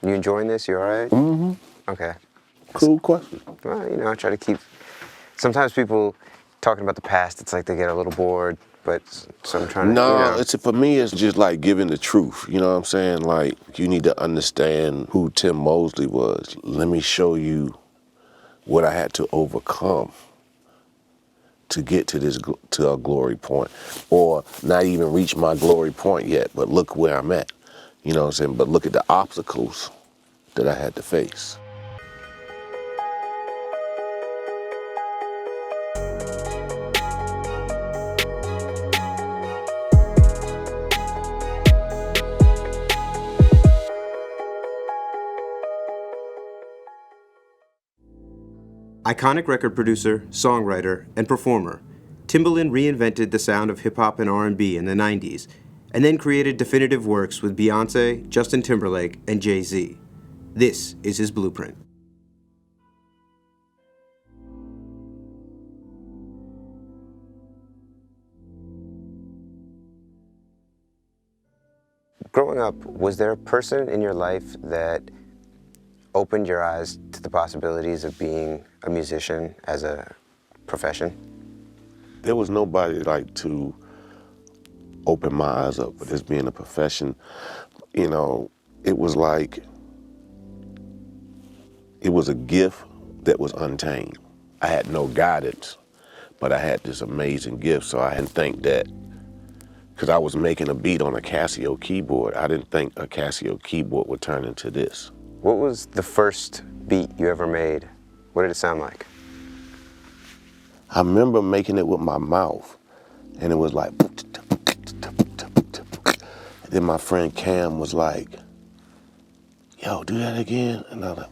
You enjoying this? You all right? Mm-hmm. Okay. Cool question. Well, you know, I try to keep... Sometimes people talking about the past, it's like they get a little bored, but so I'm trying to, No, for me, it's just like giving the truth. You know what I'm saying? Like, you need to understand who Tim Mosley was. Let me show you what I had to overcome to get to a glory point, or not even reach my glory point yet, but look where I'm at. You know what I'm saying? But look at the obstacles that I had to face. Iconic record producer, songwriter, and performer, Timbaland reinvented the sound of hip-hop and R&B in the 90s, and then created definitive works with Beyonce, Justin Timberlake, and Jay-Z. This is his blueprint. Growing up, was there a person in your life that opened your eyes to the possibilities of being a musician as a profession? There was nobody like to open my eyes up with this being a profession. You know, it was like, it was a gift that was untamed. I had no guidance, but I had this amazing gift, so I didn't think that, because I was making a beat on a Casio keyboard, I didn't think a Casio keyboard would turn into this. What was the first beat you ever made? What did it sound like? I remember making it with my mouth, and it was like, and then my friend Cam was like, yo, do that again. And I was like,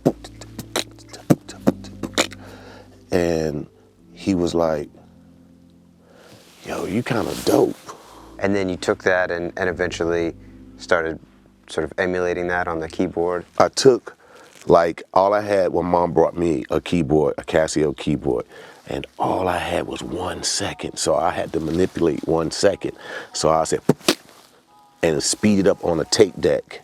and he was like, yo, you kind of dope. And then you took that and eventually started sort of emulating that on the keyboard? I took, like, all I had when Mom brought me a keyboard, a Casio keyboard, and all I had was 1 second, so I had to manipulate 1 second. So I said, and speed it up on a tape deck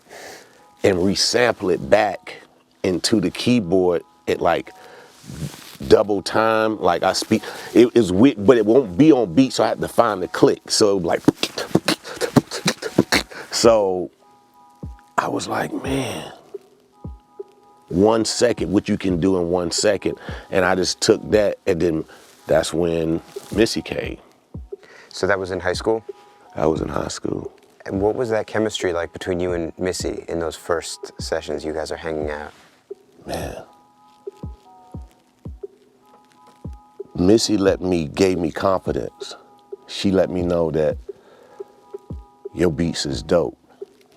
and resample it back into the keyboard at like double time. Like I speak, it is weird, but it won't be on beat, so I had to find the click. So like, so I was like, man, 1 second, what you can do in 1 second. And I just took that, and then that's when Missy came. So that was in high school? I was in high school. And what was that chemistry like between you and Missy in those first sessions you guys are hanging out? Man. Missy gave me confidence. She let me know that your beats is dope.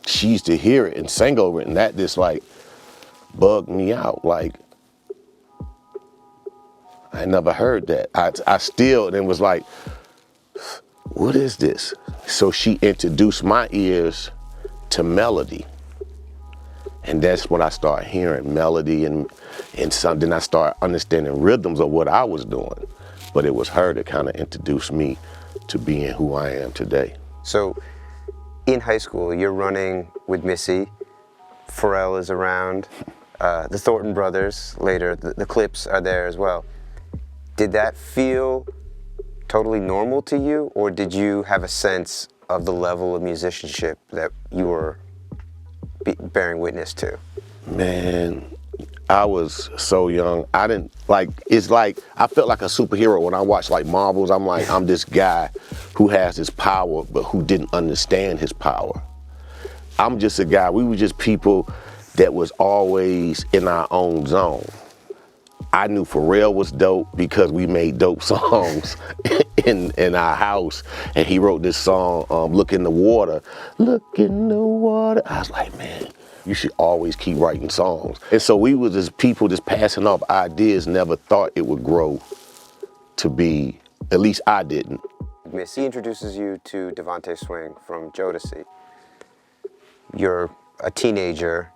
She used to hear it and sing over it, and that just like bugged me out. Like, I never heard that. I still, and it was like, what is this? So she introduced my ears to melody. And that's when I started hearing melody and then I started understanding rhythms of what I was doing. But it was her that kind of introduced me to being who I am today. So in high school, you're running with Missy, Pharrell is around, the Thornton brothers later, the Clips are there as well. Did that feel totally normal to you, or did you have a sense of the level of musicianship that you were bearing witness to? Man, I was so young. I didn't, like, it's like, I felt like a superhero when I watched like Marvels. I'm like, I'm this guy who has this power, but who didn't understand his power. I'm just a guy, we were just people that was always in our own zone. I knew Pharrell was dope because we made dope songs in our house, and he wrote this song, Look in the Water. Look in the water. I was like, man, you should always keep writing songs. And so we were just people just passing off ideas, never thought it would grow to be, at least I didn't. Missy introduces you to Devontae Swing from Jodeci. You're a teenager,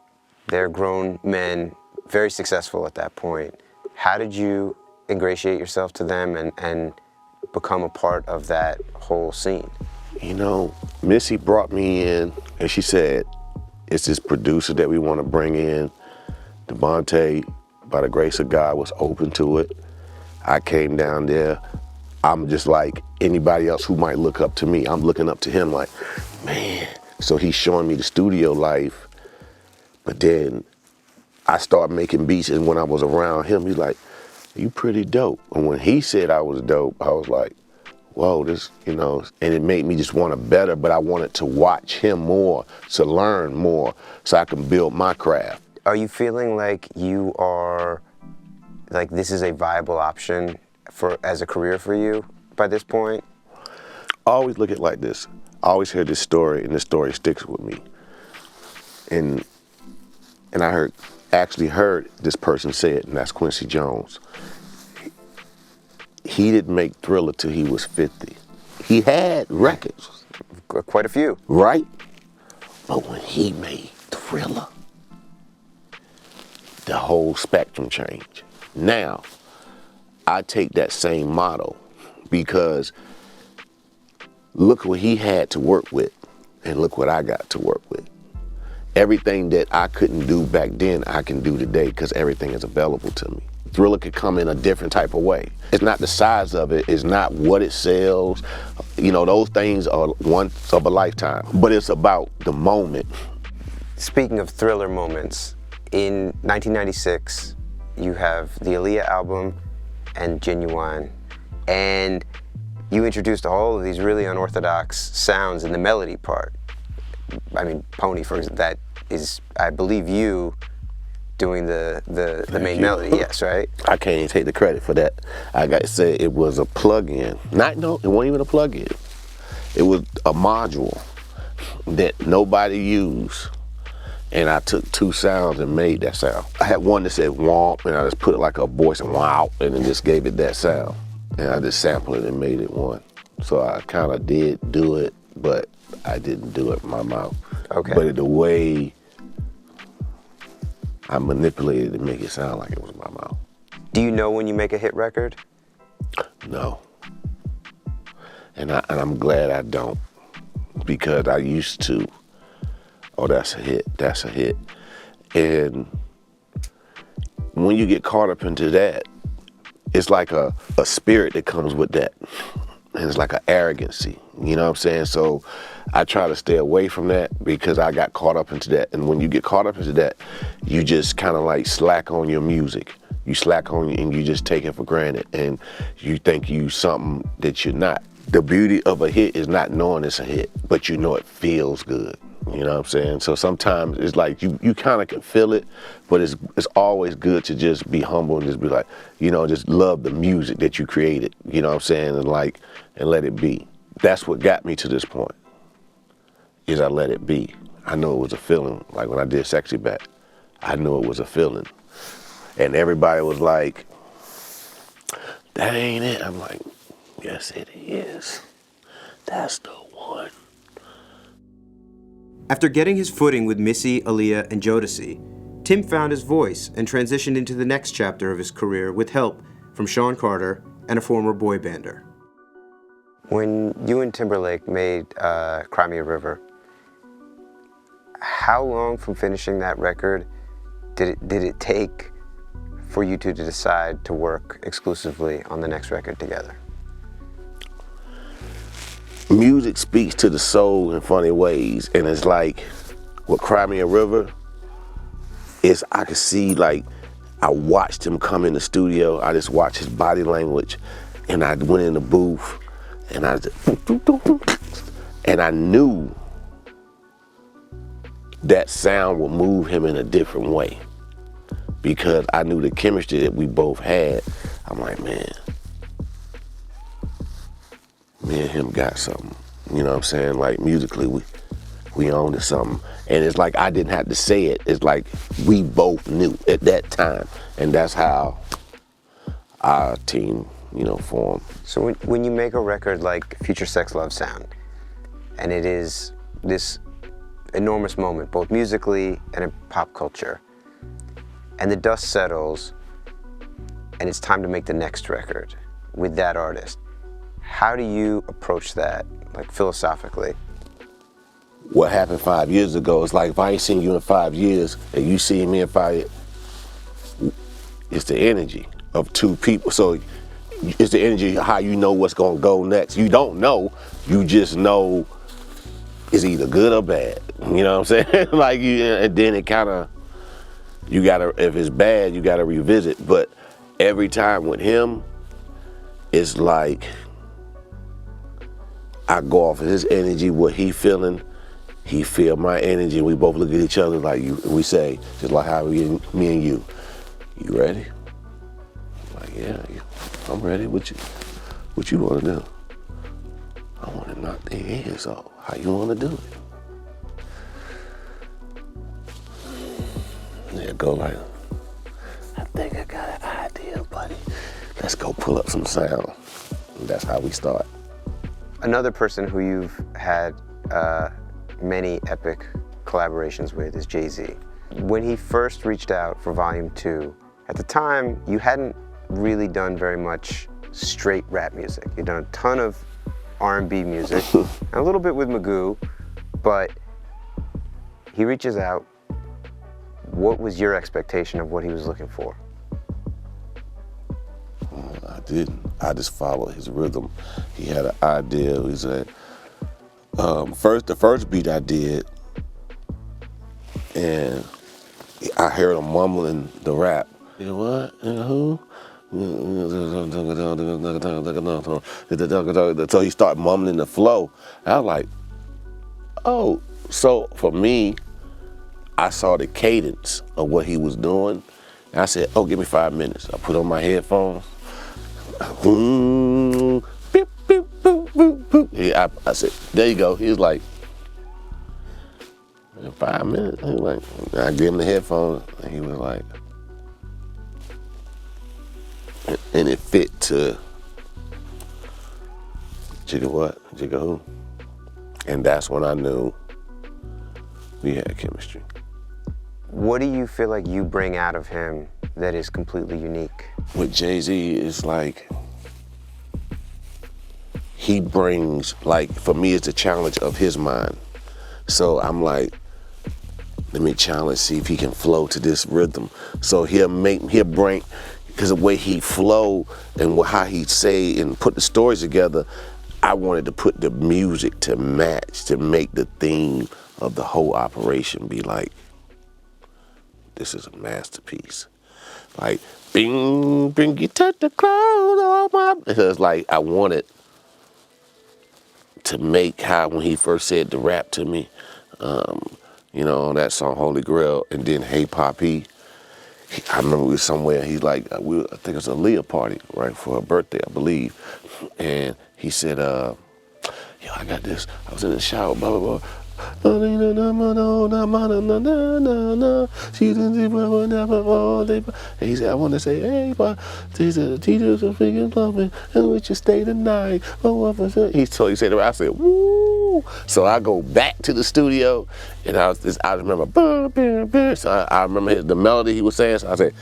they're grown men, very successful at that point. How did you ingratiate yourself to them and become a part of that whole scene? You know, Missy brought me in and she said, It's this producer that we want to bring in. Devontae, by the grace of God, was open to it. I came down there. I'm just like anybody else who might look up to me. I'm looking up to him like, man. So he's showing me the studio life. But then I started making beats, and when I was around him, he's like, you pretty dope. And when he said I was dope, I was like, whoa, this, you know, and it made me just want to better, but I wanted to watch him more, to learn more, so I can build my craft. Are you feeling like you are, like this is a viable option for as a career for you by this point? I always look at it like this. I always hear this story, and this story sticks with me. And I actually heard this person say it, and that's Quincy Jones. He didn't make Thriller till he was 50. He had records. Quite a few. Right? But when he made Thriller, the whole spectrum changed. Now, I take that same motto because look what he had to work with, and look what I got to work with. Everything that I couldn't do back then, I can do today because everything is available to me. Thriller could come in a different type of way. It's not the size of it, it's not what it sells. You know, those things are once of a lifetime, but it's about the moment. Speaking of Thriller moments, in 1996, you have the Aaliyah album and Ginuwine, and you introduced all of these really unorthodox sounds in the melody part. I mean, Pony, for example, that is, I believe, you doing the main melody, yes, right? I can't even take the credit for that. I got to say it was a plug-in. No, it wasn't even a plug-in. It was a module that nobody used, and I took two sounds and made that sound. I had one that said womp, and I just put it like a voice and wow, and then just gave it that sound. And I just sampled it and made it one. So I kind of did do it, but I didn't do it with my mouth. Okay. But the way I manipulated it to make it sound like it was my mouth. Do you know when you make a hit record? No. And I'm glad I don't, because I used to. Oh, that's a hit, that's a hit. And when you get caught up into that, it's like a spirit that comes with that. And it's like an arrogancy, you know what I'm saying? So I try to stay away from that because I got caught up into that. And when you get caught up into that, you just kind of like slack on your music. You slack on and you just take it for granted, and you think you something that you're not. The beauty of a hit is not knowing it's a hit, but you know it feels good. You know what I'm saying? So sometimes it's like you kind of can feel it, but it's always good to just be humble and just be like, you know, just love the music that you created. You know what I'm saying? And let it be. That's what got me to this point, is I let it be. I know it was a feeling. Like when I did Sexy Back, I knew it was a feeling. And everybody was like, that ain't it. I'm like, yes, it is. That's the one. After getting his footing with Missy, Aaliyah, and Jodeci, Timb found his voice and transitioned into the next chapter of his career with help from Sean Carter and a former boy bander. When you and Timberlake made Cry Me a River, how long from finishing that record did it take for you two to decide to work exclusively on the next record together? Music speaks to the soul in funny ways, and it's like, with Cry Me a River, I could see, like, I watched him come in the studio, I just watched his body language, and I went in the booth, and I knew that sound would move him in a different way, because I knew the chemistry that we both had. I'm like, man, me and him got something. You know what I'm saying? Like, musically, we owned something. And it's like I didn't have to say it. It's like we both knew at that time. And that's how our team, formed. So when you make a record like Future Sex Love Sound, and it is this enormous moment, both musically and in pop culture, and the dust settles, and it's time to make the next record with that artist, how do you approach that, like, philosophically? what happened 5 years ago. It's like if I ain't seen you in 5 years and you see me in 5 years, it's the energy of two people. So it's the energy how you know what's gonna go next. You don't know, you just know it's either good or bad. You know what I'm saying? Like and then it kind of, you gotta, if it's bad, you gotta revisit. But every time with him, it's like I go off of his energy, what he feeling, he feel my energy, and we both look at each other like we say, just like how me and you ready? I'm like, yeah, I'm ready. What you want to do? I want to knock their heads off. How you want to do it? Yeah, go like, I think I got an idea, buddy. Let's go pull up some sound. And that's how we start. Another person who you've had many epic collaborations with is Jay-Z. When he first reached out for Volume 2, at the time, you hadn't really done very much straight rap music. You'd done a ton of R&B music, and a little bit with Magoo, but he reaches out. What was your expectation of what he was looking for? I didn't. I just followed his rhythm. He had an idea. He said, the first beat I did, and I heard him mumbling the rap. You know what? Who? So he started mumbling the flow. I was like, oh. So for me, I saw the cadence of what he was doing. And I said, oh, give me 5 minutes. I put on my headphones. Beep, beep, boop, boop, boop. Yeah, I said, there you go. He was like, in 5 minutes. He was like, I gave him the headphones, and he was like, and it fit to Jigga what? Jigga who? And that's when I knew we had chemistry. What do you feel like you bring out of him that is completely unique? With Jay-Z, it's like, he brings, like, for me, it's the challenge of his mind. So I'm like, let me challenge, see if he can flow to this rhythm. So he'll bring, because the way he flow and how he say and put the stories together, I wanted to put the music to match, to make the theme of the whole operation be like, this is a masterpiece. Like, bing, bring you to the clothes on my. It's like, I wanted to make how when he first said the rap to me, you know, on that song Holy Grail, and then Hey Papi. I remember we were somewhere, he's like, I think it was a Leah party, right, for her birthday, I believe. And he said, yo, I got this. I was in the shower, blah, blah, blah. And he said, I want to say, hey, but these are the teachers of freaking loving, and we should stay tonight. He said, I said, woo. So I go back to the studio, and I remember, so I remember the melody he was saying, so I said,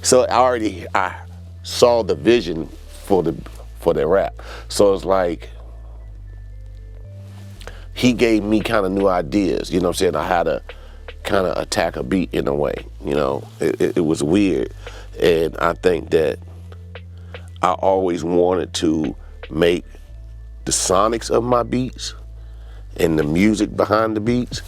so I saw the vision for the rap. So it's like, he gave me kind of new ideas, you know what I'm saying? I had to kind of attack a beat in a way, you know? It was weird. And I think that I always wanted to make the sonics of my beats and the music behind the beats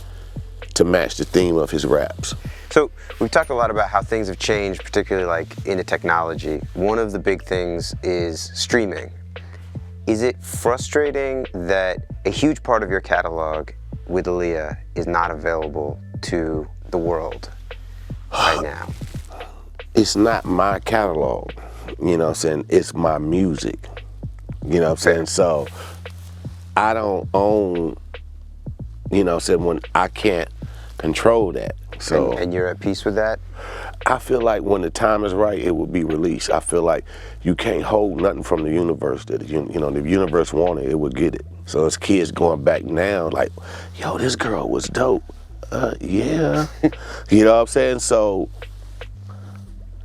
to match the theme of his raps. So we've talked a lot about how things have changed, particularly like in the technology. One of the big things is streaming. Is it frustrating that a huge part of your catalog with Aaliyah is not available to the world right now? It's not my catalog, you know what I'm saying? It's my music, you know what I'm saying? So I don't own, you know what I'm saying, when I can't control that. So and you're at peace with that? I feel like when the time is right, it will be released. I feel like you can't hold nothing from the universe. That you know, if the universe wanted it, would get it. So as kids going back now, like, yo, this girl was dope. Yeah, you know what I'm saying? So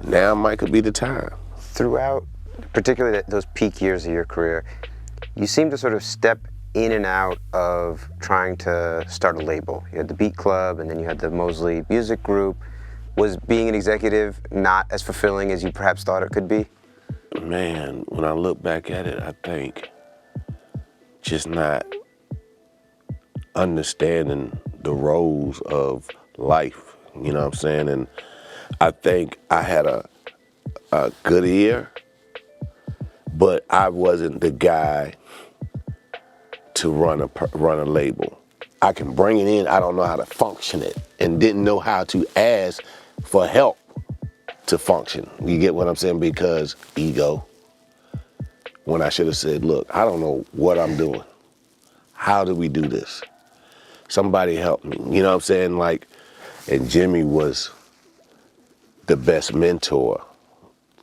now might could be the time. Throughout, particularly those peak years of your career, you seem to sort of step in and out of trying to start a label. You had the Beat Club, and then you had the Mosley Music Group. Was being an executive not as fulfilling as you perhaps thought it could be? Man, when I look back at it, I think just not understanding the roles of life, you know what I'm saying? And I think I had a good ear, but I wasn't the guy to run a label. I can bring it in, I don't know how to function it, and didn't know how to ask for help to function. You get what I'm saying? Because ego. When I should have said, look, I don't know what I'm doing. How do we do this? Somebody help me. You know what I'm saying? Like, and Jimmy was the best mentor,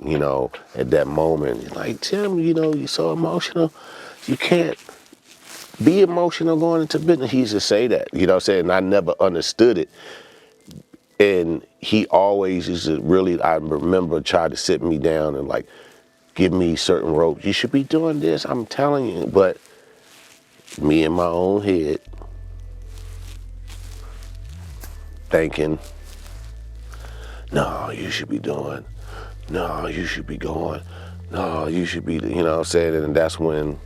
you know, at that moment. Like, Tim, you know, you're so emotional. You can't be emotional going into business. He used to say that, you know what I'm saying? And I never understood it. And he always used to really, I remember, tried to sit me down and like, give me certain ropes. You should be doing this, I'm telling you. But me in my own head, thinking, no, you should be doing, no, you should be going, no, you should be, you know what I'm saying? And that's when,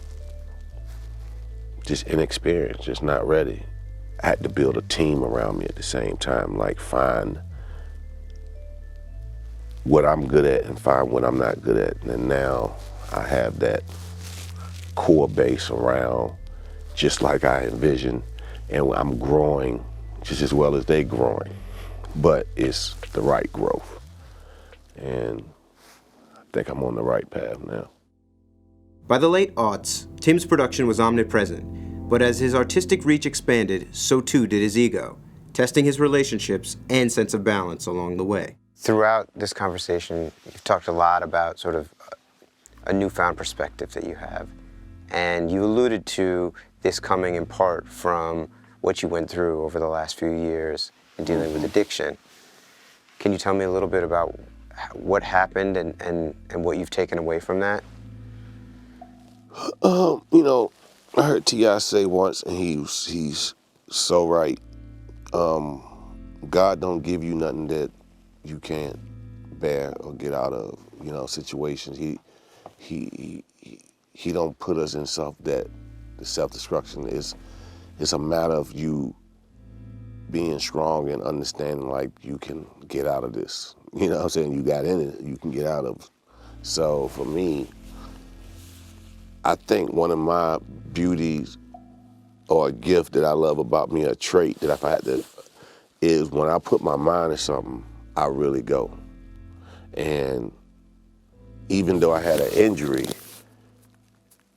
just inexperienced, just not ready. I had to build a team around me at the same time, like find what I'm good at and find what I'm not good at. And now I have that core base around just like I envisioned, and I'm growing just as well as they growing, but it's the right growth. And I think I'm on the right path now. By the late aughts, Tim's production was omnipresent, but as his artistic reach expanded, so too did his ego, testing his relationships and sense of balance along the way. Throughout this conversation, you've talked a lot about sort of a newfound perspective that you have, and you alluded to this coming in part from what you went through over the last few years in dealing with addiction. Can you tell me a little bit about what happened and what you've taken away from that? You know, I heard T.I. say once, and he's so right. God don't give you nothing that you can't bear or get out of, you know, situations. He don't put us in stuff that the self-destruction is. It's a matter of you being strong and understanding, like, you can get out of this. You know what I'm saying? You got in it, you can get out of it. So for me, I think one of my beauties or a gift that I love about me, a trait that if I had to, is when I put my mind to something, I really go. And even though I had an injury,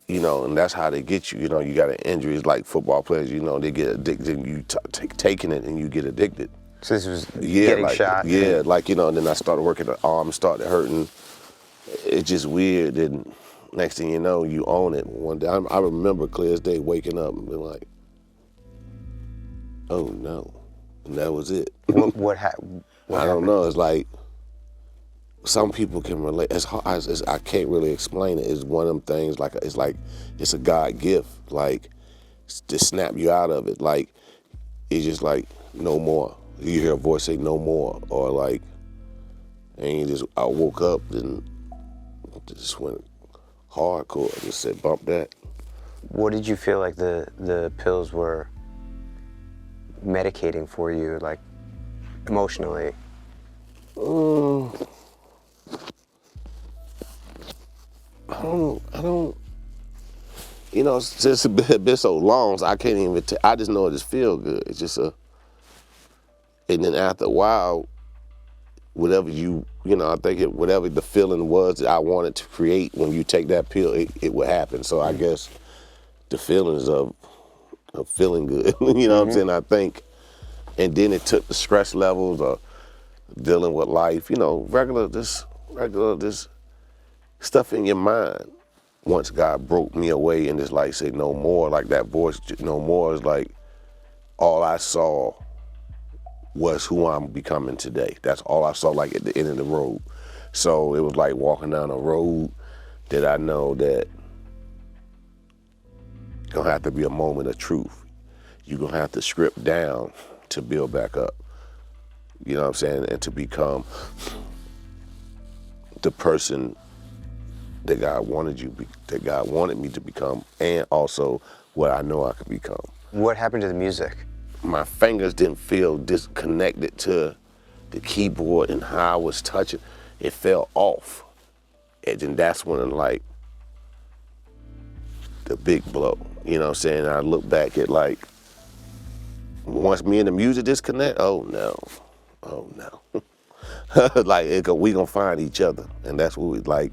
you know, and that's how they get you. You know, you got an injury. It's like football players, you know, they get addicted, and you taking it and you get addicted. So this was getting shot? Yeah, like, you know, and then I started working, the arm started hurting. It's just weird. And next thing you know, you own it. One day, I remember clear as day waking up and being like, oh no, and that was it. What happened? I don't know. It's like, some people can relate. As hard as I can't really explain it. It's one of them things. Like it's a God gift. Like, to snap you out of it. Like, it's just like, no more. You hear a voice say no more, or like, and you just, I woke up and just went hardcore. I just said, bump that. What did you feel like the pills were medicating for you, like emotionally? I don't, you know, it's just been so long, so I can't even, I just know it just feel good. It's just and then after a while, whatever you know, I think whatever the feeling was that I wanted to create when you take that pill, it would happen. So I guess the feelings of feeling good, you know what I'm saying, I think, and then it took the stress levels of dealing with life, you know, regular this stuff in your mind. Once God broke me away and just like said no more, like that voice, no more, is like all I saw was who I'm becoming today. That's all I saw, like at the end of the road. So it was like walking down a road that I know that gonna have to be a moment of truth. You're gonna have to strip down to build back up. You know what I'm saying? And to become the person that God wanted that God wanted me to become, and also what I know I could become. What happened to the music? My fingers didn't feel disconnected to the keyboard and how I was touching. It fell off. And then that's when, like, the big blow. You know what I'm saying? I look back at, like, once me and the music disconnect, oh no. Like, we gonna find each other. And that's what we, like,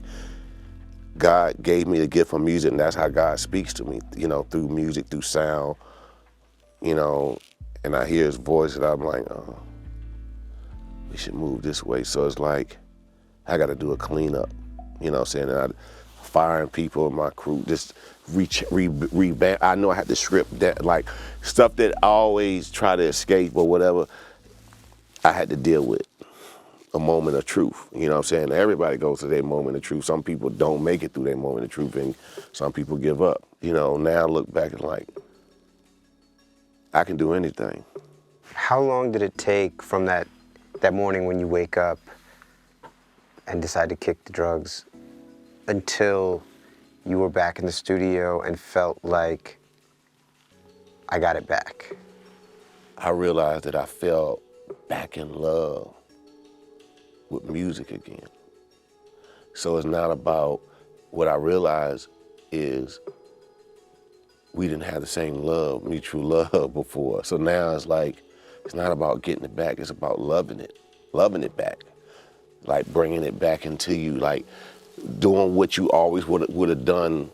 God gave me the gift for music, and that's how God speaks to me, you know, through music, through sound, you know, and I hear his voice and I'm like, oh, we should move this way. So it's like, I gotta do a cleanup, you know what I'm saying? And I firing people in my crew, just revamp. I know I had to strip that, like, stuff that I always try to escape or whatever, I had to deal with. A moment of truth, you know what I'm saying? Everybody goes to their moment of truth. Some people don't make it through their moment of truth, and some people give up. You know, now I look back and like, I can do anything. How long did it take from that morning when you wake up and decide to kick the drugs until you were back in the studio and felt like, I got it back? I realized that I fell back in love with music again. So it's not about, what I realized is we didn't have the same love, mutual love before. So now it's like, it's not about getting it back, it's about loving it back. Like bringing it back into you, like doing what you always would have done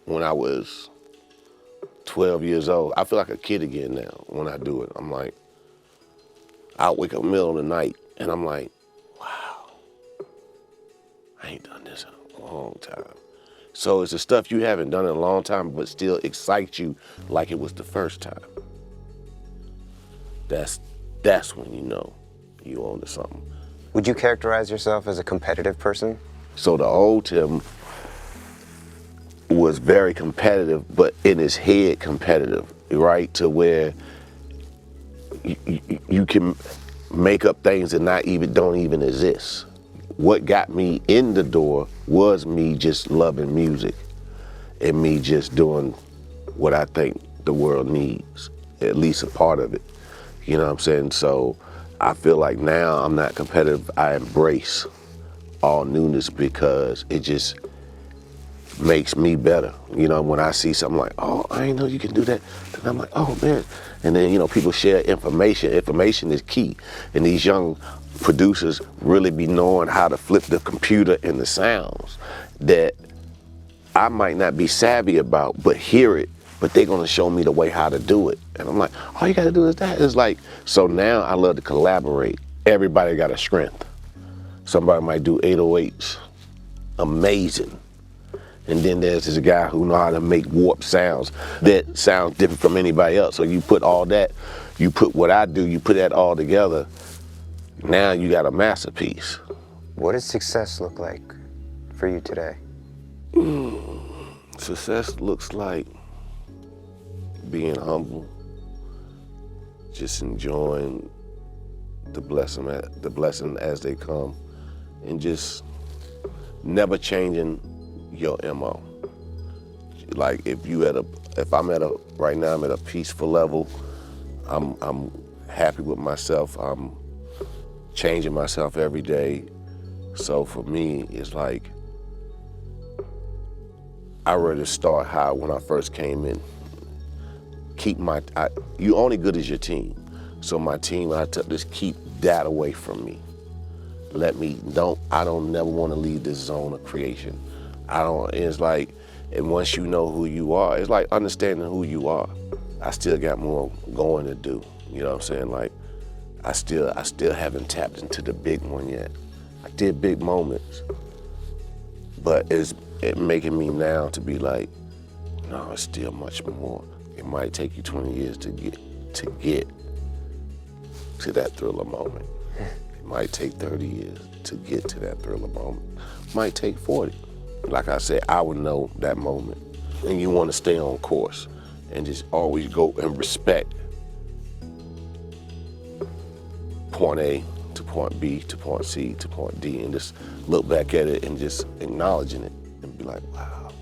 when I was 12 years old. I feel like a kid again now when I do it. I'm like, I'll wake up in the middle of the night and I'm like, I ain't done this in a long time. So it's the stuff you haven't done in a long time, but still excites you like it was the first time. That's when you know you on to something. Would you characterize yourself as a competitive person? So the old Tim was very competitive, but in his head competitive, right? To where you can make up things that don't even exist. What got me in the door was me just loving music and me just doing what I think the world needs, at least a part of it. You know what I'm saying? So I feel like now I'm not competitive. I embrace all newness because it just makes me better. You know, when I see something like, oh, I didn't know you can do that. Then I'm like, oh man. And then, you know, people share information. Information is key. And these young producers really be knowing how to flip the computer and the sounds that I might not be savvy about, but hear it, but they're gonna show me the way how to do it. And I'm like, all you gotta do is that. It's like, so now I love to collaborate. Everybody got a strength. Somebody might do 808s, amazing. And then there's this guy who know how to make warped sounds that sounds different from anybody else. So you put all that, you put what I do, you put that all together, now you got a masterpiece. What does success look like for you today? Success looks like being humble, just enjoying the blessing as they come, and just never changing your MO. Like right now I'm at a peaceful level. I'm happy with myself. I'm changing myself every day. So for me, it's like, I rather start how when I first came in. You only good as your team. So my team, just keep that away from me. I don't never want to leave this zone of creation. It's like, and once you know who you are, it's like understanding who you are. I still got more going to do. You know what I'm saying? Like, I still haven't tapped into the big one yet. I did big moments, but it's making me now to be like, no, it's still much more. It might take you 20 years to get to that thriller moment. It might take 30 years to get to that thriller moment. It might take 40. Like I said, I would know that moment and you want to stay on course and just always go and respect point A to point B to point C to point D, and just look back at it and just acknowledging it and be like, wow,